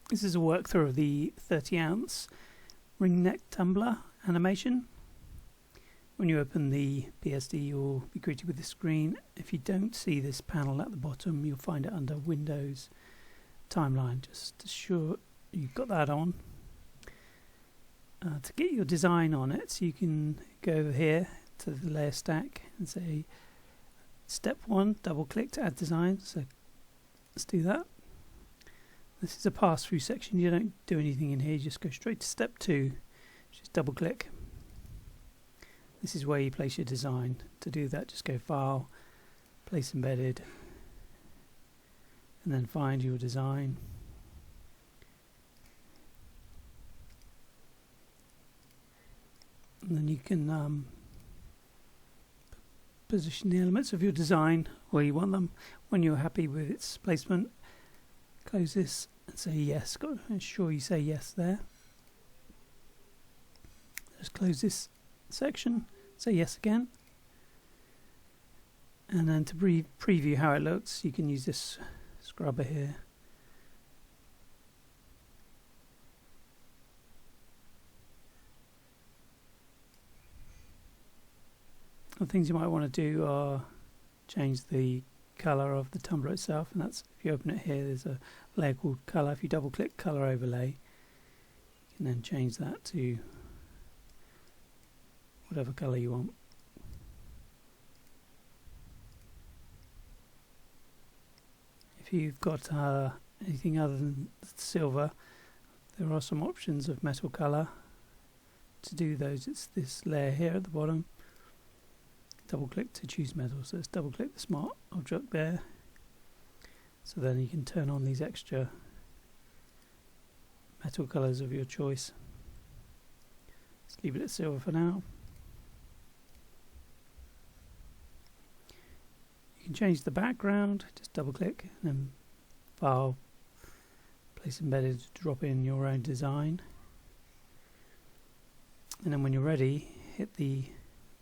This is a workthrough of the 30-ounce ring neck tumbler animation. When you open the PSD, you'll be greeted with this screen. If you don't see this panel at the bottom, you'll find it under Windows Timeline. Just ensure you've got that on. To get your design on it, you can go over here to the layer stack and say step 1, double click to add design. So let's do that. This is a pass-through section. You don't do anything in here, you just go straight to step 2, just double click. This is where you place your design. To do that, just go File, Place Embedded, and then find your design. And then you can position the elements of your design where you want them. When you're happy with its placement, close this and say yes. Got to ensure you say yes there. Just close this section, say yes again. And then to preview how it looks, you can use this scrubber here. The things you might want to do are change the color of the tumbler itself, and that's, if you open it here, there's a layer called color. If you double click color overlay, you can then change that to whatever color you want. If you've got anything other than silver, there are some options of metal color. To do those, it's this layer here at the bottom. Double click to choose metal, so let's double click the smart object there, so then you can turn on these extra metal colors of your choice. Let's leave it at silver for now. You can change the background, just double click and then File, Place Embedded, drop in your own design, and then when you're ready, hit the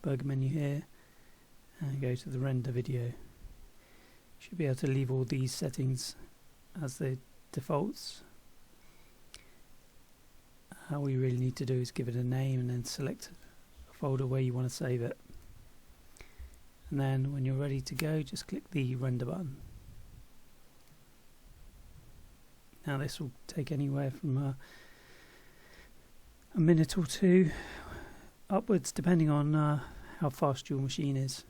burger menu here and go to the render video. You should be able to leave all these settings as the defaults. All you really need to do is give it a name and then select a folder where you want to save it. And then when you're ready to go, just click the render button. Now this will take anywhere from a minute or two upwards, depending on how fast your machine is.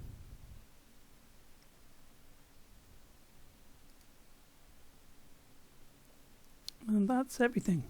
And that's everything.